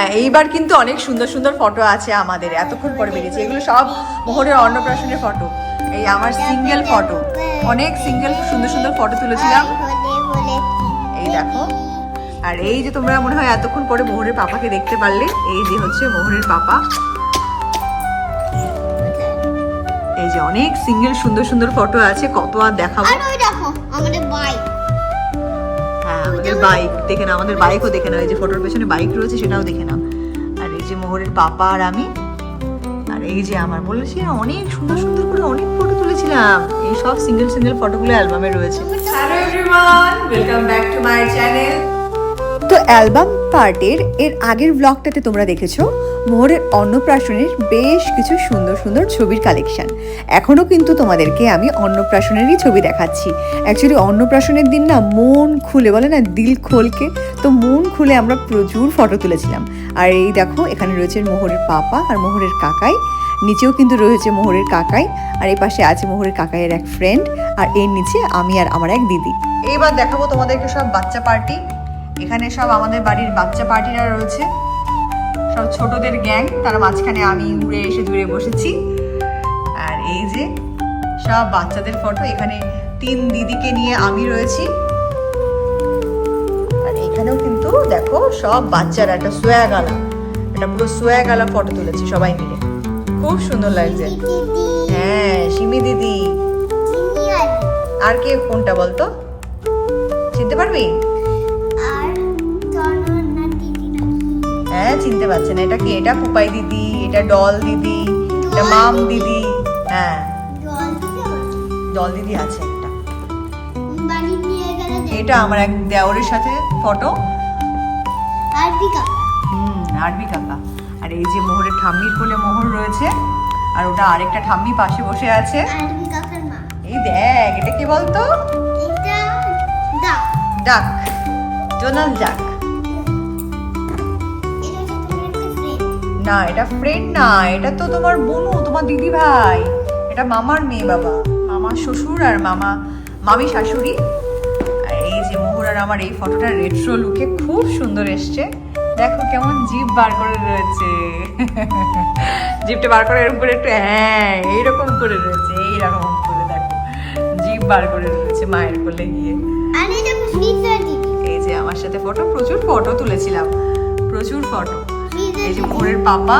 হ্যাঁ এইবার কিন্তু অনেক সুন্দর সুন্দর ফটো আছে আমাদের, এতক্ষণ পরে বেরিয়েছে। এগুলো সব মোহরের অন্নপ্রাশনের ফটো। এই আমার সিঙ্গেল ফটো, অনেক সিঙ্গেল সুন্দর সুন্দর ফটো তুলেছিলাম। এই দেখো, আর এই যে তোমরা মনে হয় এতক্ষণ পরে মোহরের পাপাকে দেখতে পারলে, এই যে হচ্ছে মোহরের পাপা। এই যে অনেক সিঙ্গেল সুন্দর সুন্দর ফটো আছে, কত আর দেখাবো। হ্যাঁ আমাদের বাইক দেখে নাও, আমাদের বাইকও দেখে নাও। এই যে ফটোর পেছনে বাইক রয়েছে সেটাও দেখে নাও। আর এই যে মোহরের পাপা আর আমি, আর এই যে আমার বলেছি অনেক সুন্দর সুন্দর করে অনেক ফটো তুলেছিলাম। এই সব সিঙ্গেল সিঙ্গেল ফটোগুলো অ্যালবামে রয়েছে। Hello everyone, welcome back to my channel. তো অ্যালবাম পার্টের এর আগের ব্লগটাতে তোমরা দেখেছো মোহরের অন্নপ্রাশনের বেশ কিছু সুন্দর সুন্দর ছবির কালেকশন। এখনও কিন্তু তোমাদেরকে আমি অন্নপ্রাশনেরই ছবি দেখাচ্ছি। অ্যাকচুয়ালি অন্নপ্রাশনের দিন না মন খুলে, বলে না দিল খোলকে, তো মন খুলে আমরা প্রচুর ফটো তুলেছিলাম। আর এই দেখো এখানে রয়েছে মোহরের পাপা আর মোহরের কাকাই, নিচেও কিন্তু রয়েছে মোহরের কাকাই, আর এই পাশে আছে মোহরের কাকাইয়ের এক ফ্রেন্ড, আর এর নিচে আমি আর আমার এক দিদি। এইবার দেখাবো তোমাদেরকে সব বাচ্চা পার্টি। এখানে সব আমাদের বাড়ির বাচ্চা পার্টিরা রয়েছে, সব ছোটদের গ্যাং, তার মাঝখানে আমি উড়ে এসে দূরে বসেছি। আর এই যে সব বাচ্চাদের ফটো, এখানে 3 দিদিকে নিয়ে আমি রয়েছি। আর এখানেও কিন্তু দেখো সব বাচ্চারা একটা সোয়াগালা, এটা পুরো সোয়াগালা ফটো তুলেছি সবাই মিলে, খুব সুন্দর লাগছে। হ্যাঁ সিমি দিদি, আর কে কোনটা বলতো, চিনতে পারবি? হ্যাঁ চিনতে পারছে না, এটা কি? এটা পুপাই দিদি, এটা ডল দিদি, এটা মাম দিদি। হ্যাঁ ডল দিদি আছে একটা। এটা আমার এক দেওরের সাথে ফটো, আরবি কাকা। আর এই যে মোহরের ঠাম্মির কোলে মোহর রয়েছে, আর ওটা আরেকটা ঠাম্মি পাশে বসে আছে। এই দেখ, এটা কি বলতো? ডাক, ডোনাল্ড ডাক। না এটা ফ্রেন্ড না, এটা তো তোমার বোনু, তোমার দিদি ভাই। এটা মামার মেয়ে বাবা, মামা শ্বশুর আর মামি শাশুড়ি। আর এই যে মোহর আর আমার এই ফটোটা রেট্রো লুকে খুব সুন্দর এসছে। দেখো কেমন জিভ বার করে রয়েছে, জিভটা বার করে এরকম করে একটু, হ্যাঁ এইরকম করে রয়েছে, এইরকম করে দেখো জিভ বার করে রয়েছে মায়ের কোলে গিয়ে। এই যে আমার সাথে ফটো, প্রচুর ফটো তুলেছিলাম, প্রচুর ফটো। এই যে মোহরের পাপা,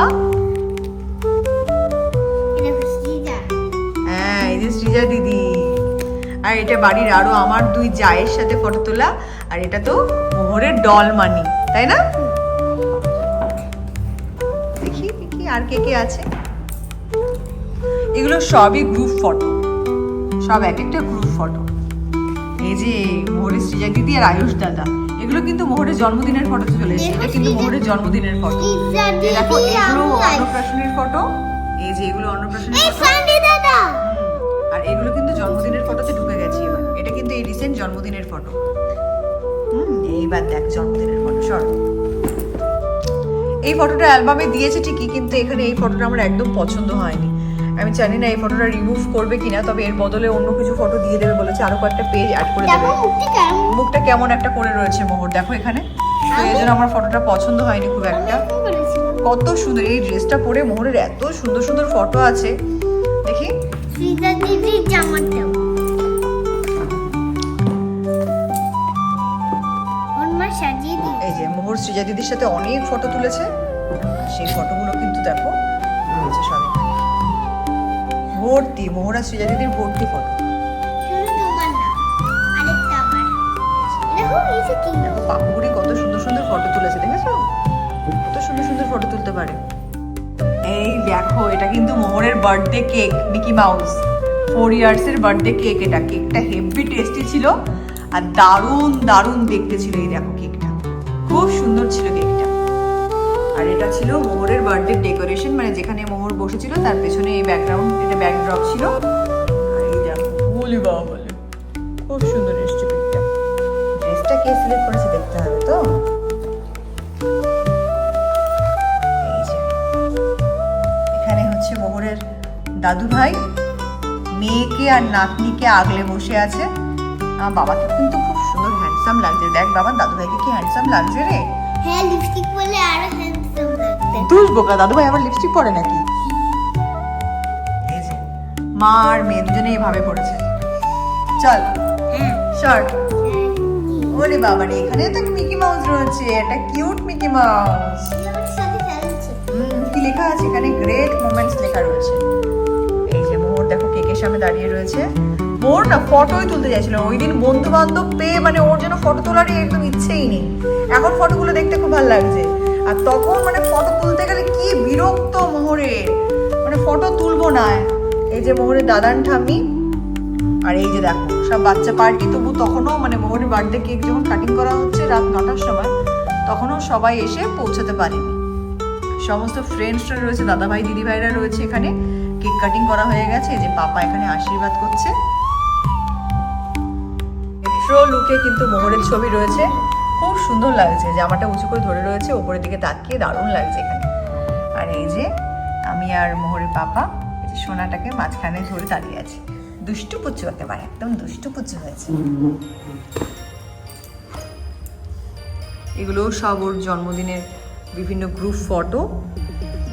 হ্যাঁ এই যে সৃজা দিদি। আর এটা বাড়ির আরো আমার 2 জায়ের সাথে ফটো তোলা। আর এটা তো মোহরের ডল মানি, তাই না? দেখি দেখি আর কে কে আছে। এগুলো সবই গ্রুপ ফটো, সব এক একটা গ্রুপ ফটো। এই যে মোহরের সৃজা দিদি আর আয়ুষ দাদা, এগুলো কিন্তু মোহরের জন্মদিনের ফটো চলে এসেছে। এটা কিন্তু মোহরের জন্মদিনের ফটো। দেখো এগুলো অন্নপ্রাশনের ফটো, এই যে এগুলো অন্নপ্রাশনের ফটো, আর এগুলো কিন্তু জন্মদিনের ফটোতে ঢুকে গেছে এবার। এটা কিন্তু এই রিসেন্ট জন্মদিনের ফটো। এইবার দেখ জন্মদিনের ফটো, সর। এই ফটোটা অ্যালবামে দিয়েছে ঠিকই, কিন্তু এখানে এই ফটোটা আমার একদম পছন্দ হয়নি। আমি জানি না এই ফটোটা রিমুভ করবে কিনা, তবে এর বদলে অন্য কিছু ফটো দিয়ে দেবে বলেছে, আরো কয়েকটা পেজ অ্যাড করে দেবে। মুখটা কেমন একটা করে রয়েছে মোহর, দেখো এখানে, তো এই জন্য আমার ফটোটা পছন্দ হয়নি খুব একটা। কত সুন্দর এই ড্রেসটা পরে মোহরের, এত সুন্দর সুন্দর ফটো আছে। দেখি এই যে মোহর সৃজা দিদির সাথে অনেক ফটো তুলেছে, সেই ফটোগুলো কিন্তু দেখো রয়েছে সব ভর্তি, মোহর আর সৃজা দিদির ভর্তি ফটো। দেখো পাপুরি কত সুন্দর সুন্দর ফটো তুলেছে, দেখেছো কত সুন্দর সুন্দর ফটো তুলতে পারে। এই দেখো এটা কিন্তু মোহরের birthday cake, Mickey Mouse 4 years এর বার্থডে কেক। এটা কেকটা হেভি টেস্টি ছিল আর দারুণ দারুণ দেখতে ছিল। এই দেখো কেকটা খুব সুন্দর ছিল কেকটা। আর এটা ছিল মোহরের বার্থডে ডেকোরেশন, মানে যেখানে মোহর বসেছিল তার পেছনে এই ব্যাকগ্রাউন্ড, এটা ব্যাকড্রপ ছিল। আর এই দেখো বলি বাবা বলে খুব সুন্দর এসছে কেকটা। ড্রেসটা কে সিলেক্ট করেছে দেখতে হবে তো। এই যে এখানে হচ্ছে মোহরের দাদু ভাই মেয়েকে আর নাতনিকে আগলে বসে আছে। আমার বাবাকে কিন্তু খুব সুন্দর হ্যান্ডসাম লাগছে। দেখ বাবা দাদু ভাইকে কি হ্যান্ডসাম লাগছে রে। হ্যাঁ লিপস্টিক পরলে আরো হ্যান্ডসাম বোকা, দাদু ভাই আবার লিপস্টিক পরে নাকি? এই যে মা আর মেয়ে দুজনে এইভাবে পড়েছে। চল সর। ওরে বাবা রে, এখানে তো মিকি মাউস রয়েছে, একটা কিউট মিকি মাউস। কি লেখা আছে এখানে? গ্রেট মোমেন্টস লেখা রয়েছে। এই যে মোহর দেখো কেকের সামনে দাঁড়িয়ে রয়েছে। মোহর না ফটোই তুলতে চাইছিল, ওই দিন বন্ধু বান্ধব পেয়ে মানে ওর জন্য ফটো তোলারই একদম ইচ্ছেই নেই। এখন ফটোগুলো দেখতে খুব ভালো লাগছে, আর তখন মানে ফটো তুলতে গেলে কি বিরক্ত মোহরের, মানে ফটো তুলবো না। এই যে মোহরের দাদান ঠাম্মি, আর এই যে দেখো সব বাচ্চা পার্টি। তবু তখনও মানে মোহরের বার্থডে কেক যখন কাটিং করা হচ্ছে রাত 9টার সময়, তখনও সবাই এসে পৌঁছাতে পারেনি। সমস্ত ফ্রেন্ডসরা রয়েছে, দাদাভাই দিদিভাইরা রয়েছে এখানে। কেক কাটিং করা হয়ে গেছে। এই যে পাপা এখানে আশীর্বাদ করছে। মেট্রো লুকে কিন্তু মোহরের ছবি রয়েছে, খুব সুন্দর লাগছে। জামাটা উঁচু করে ধরে রয়েছে, উপরের দিকে তাকিয়ে দারুণ লাগছে এখানে। আর এই যে আমি আর মোহরের পাপা এই যে সোনাটাকে মাঝখানে ধরে দাঁড়িয়ে আছি। দুষ্টু পুচু একেবারে, একদম দুষ্টু পুচু হয়েছে। এগুলো সব ওর জন্মদিনের বিভিন্ন গ্রুপ ফটো।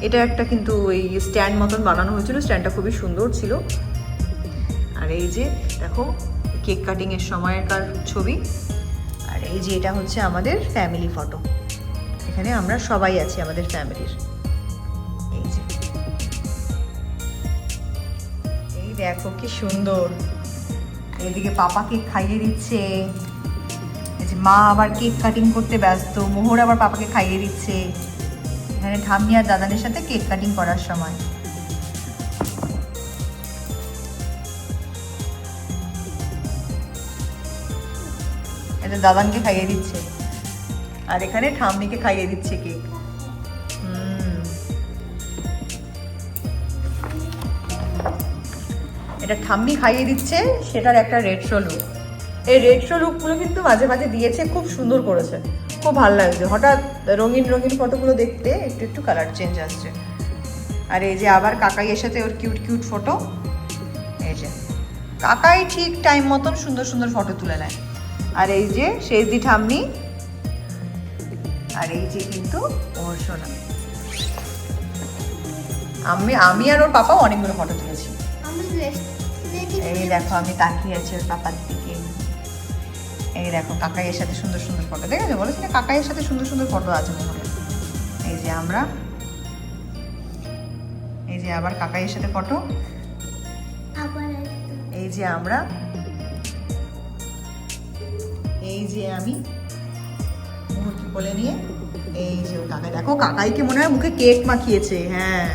এটা একটা কিন্তু এই স্ট্যান্ড মতন বানানো হয়েছিল, স্ট্যান্ডটা খুবই সুন্দর ছিল। আর এই যে দেখো কেক কাটিং এর সময়কার ছবি। আর এই যে এটা হচ্ছে আমাদের ফ্যামিলি ফটো, এখানে আমরা সবাই আছি আমাদের ফ্যামিলির। এই যে এই দেখো কি সুন্দর। এইদিকে পাপা কেক খাইয়ে দিচ্ছে, এই যে মা আবার কেক কাটিং করতে ব্যস্ত, মোহর আবার পাপাকে খাইয়ে দিচ্ছে। এখানে ঠাম্মি আর দাদানের সাথে কেক কাটিং করার সময়। এটা দাদানকে খাইয়ে দিচ্ছে, আর এখানে ঠাম্মিকে খাইয়ে দিচ্ছে কেক। এটা ঠাম্মি খাইয়ে দিচ্ছে, সেটার একটা রেট্রো লুক। এই রেট্রো লুকগুলো কিন্তু মাঝে মাঝে দিয়েছে, খুব সুন্দর করেছে, খুব ভালো লাগছে। হঠাৎ রঙিন রঙিন ফটোগুলো দেখতে একটু একটু কালার চেঞ্জ আসছে। আর এই যে আবার কাকাইয়ের সাথে ওর কিউট কিউট ফটো। এই যে কাকাই ঠিক টাইম মতন সুন্দর সুন্দর ফটো তুলে নেয়। আর এই যে শেষদি ঠাম্মি, আর এই যে কিন্তু ওর সোনা। আমি আর ওর পাপা অনেকগুলো ফটো তুলেছি। এই দেখো আমি তাকিয়ে আছি ওর পাপার দিকে। এই দেখো কাকাইয়ের সাথে সুন্দর সুন্দর ফটো, দেখেছো? বলেছি না কাকাইয়ের সাথে সুন্দর সুন্দর ফটো আছে মোহরের। এই যে আমরা, এই যে আবার কাকাইয়ের সাথে ফটো, এই যে আমরা, এই যে আমি মোহরকে কোলে নিয়ে। এই যে ওর কাকাই, দেখো কাকাইকে মনে হয় মুখে কেক মাখিয়েছে। হ্যাঁ,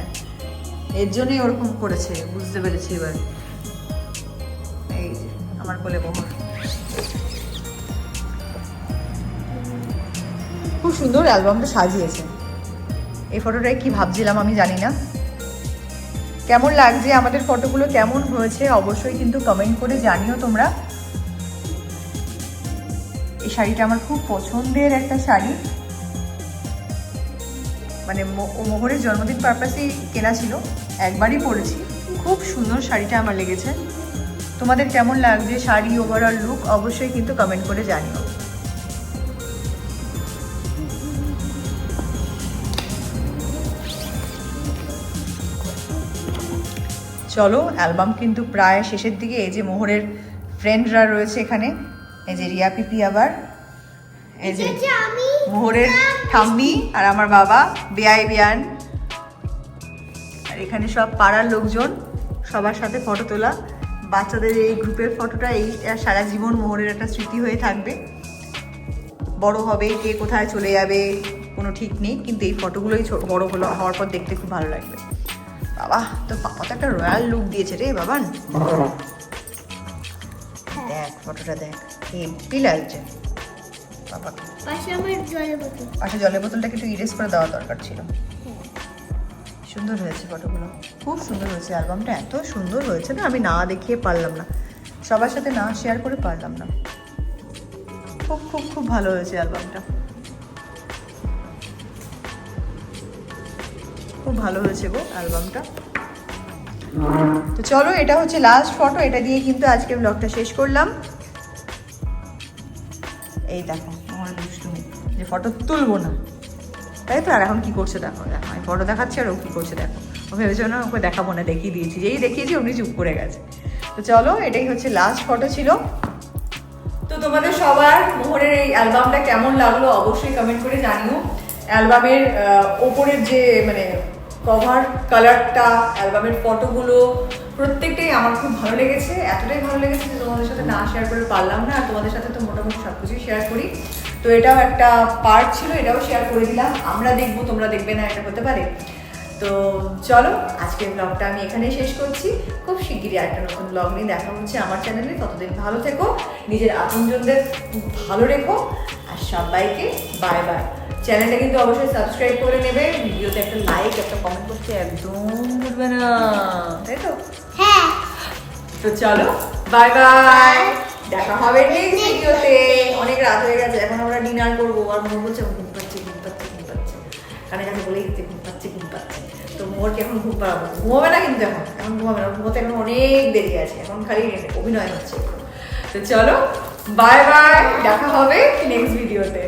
এর জন্যই ওরকম করেছে, বুঝতে পেরেছি এবার। এই যে আমার কোলে মোহর, খুব সুন্দর অ্যালবামটা সাজিয়েছে। এই ফটোটায় কি ভাবছিলাম আমি জানি না। কেমন লাগছে আমাদের ফটোগুলো, কেমন হয়েছে অবশ্যই কিন্তু কমেন্ট করে জানিও তোমরা। এই শাড়িটা আমার খুব পছন্দের একটা শাড়ি, মানে মোহরের জন্মদিন পারপাসেই কেনা ছিল, একবারই পরেছি। খুব সুন্দর শাড়িটা আমার লেগেছে। তোমাদের কেমন লাগছে শাড়ি, ওভারঅল লুক অবশ্যই কিন্তু কমেন্ট করে জানিও। চলো অ্যালবাম কিন্তু প্রায় শেষের দিকে। এই যে মোহরের ফ্রেন্ডরা রয়েছে এখানে, এই যে রিয়া পিপি, আবার এই যে মোহরের ঠাম্মি আর আমার বাবা বেয়াই বিয়ান। আর এখানে সব পাড়ার লোকজন, সবার সাথে ফটো তোলা। বাচ্চাদের এই গ্রুপের ফটোটা এই সারা জীবন মোহরের একটা স্মৃতি হয়ে থাকবে। বড় হবে, কে কোথায় চলে যাবে কোনো ঠিক নেই, কিন্তু এই ফটোগুলোই বড় হওয়ার পর দেখতে খুব ভালো লাগবে। বাবা, তো পাপা তো একটা রয়্যাল লুক দিয়েছে রে বাবান। দেখ ফটোটা দেখ, হেভি লাগছে পাপাকে। পাশে জলের বোতলটাকে একটু ইরেজ করে দেওয়া দরকার ছিল। সুন্দর হয়েছে ফটোগুলো, খুব সুন্দর হয়েছে। অ্যালবামটা এত সুন্দর হয়েছে না, আমি না দেখিয়ে পারলাম না, সবার সাথে না শেয়ার করে পারলাম না। খুব খুব খুব ভালো হয়েছে অ্যালবামটা, খুব ভালো হয়েছে গো অ্যালবামটা। তো চলো, এটা হচ্ছে লাস্ট ফটো, এটা দিয়ে কিন্তু আজকে ব্লগটা শেষ করলাম। এই দেখো আমার দুষ্টুমি, যে ফটো তুলবো না, তাই তো। আর এখন কি করছে দেখো, দেখো আমি ফটো দেখাচ্ছি আর ও কি করছে দেখো। ও ভেবেছে না ওকে দেখাবো না, দেখিয়ে দিয়েছি, যেই দেখিয়েছি উনি চুপ করে গেছে। তো চলো, এটাই হচ্ছে লাস্ট ফটো ছিল। তো তোমাদের সবার মোহরের এই অ্যালবামটা কেমন লাগলো অবশ্যই কমেন্ট করে জানিও। অ্যালবামের ওপরের যে মানে কভার কালারটা, অ্যালবামের ফটোগুলো প্রত্যেকটাই আমার খুব ভালো লেগেছে। এতটাই ভালো লেগেছে যে তোমাদের সাথে না শেয়ার করে পারলাম না। আর তোমাদের সাথে তো মোটামুটি সব কিছুই শেয়ার করি, তো এটাও একটা পার্ট ছিল, এটাও শেয়ার করে দিলাম। আমরা দেখবো, তোমরা দেখবে না, এটা হতে পারে। তো চলো, আজকের ব্লগটা আমি এখানেই শেষ করছি। খুব শিগগিরই একটা নতুন ব্লগ নিয়ে দেখা হচ্ছে আমার চ্যানেলে। ততদিন ভালো থেকো, নিজের আপনজনদের ভালো রেখো, আর সবাইকে বাই বাই। চ্যানেলটা কিন্তু অবশ্যই সাবস্ক্রাইব করে নেবে, ভিডিওতে একটা লাইক একটা কমেন্ট করতে একদম ভুলবে না, তাই তো? হ্যাঁ। তো চলো, বাই বাই, দেখা হবে নেক্সট ভিডিওতে। অনেক রাত হয়ে গেছে, এখন আমরা ডিনার করবো। আর মোহর বলছে ঘুম পাচ্ছে, ঘুম পাচ্ছে, ঘুম পাচ্ছে, কানে কানে বলেই দিতে ঘুম পাচ্ছে, ঘুম পাচ্ছে। তো মোহরকে এখন ঘুম পাড়াবো। ঘুমাবে না কিন্তু, এখন ঘুমাবে না, ঘুমোতে এখন অনেক দেরি আছে, এখন খালি অভিনয় হচ্ছে। তো চলো, বাই বাই, দেখা হবে নেক্সট ভিডিওতে।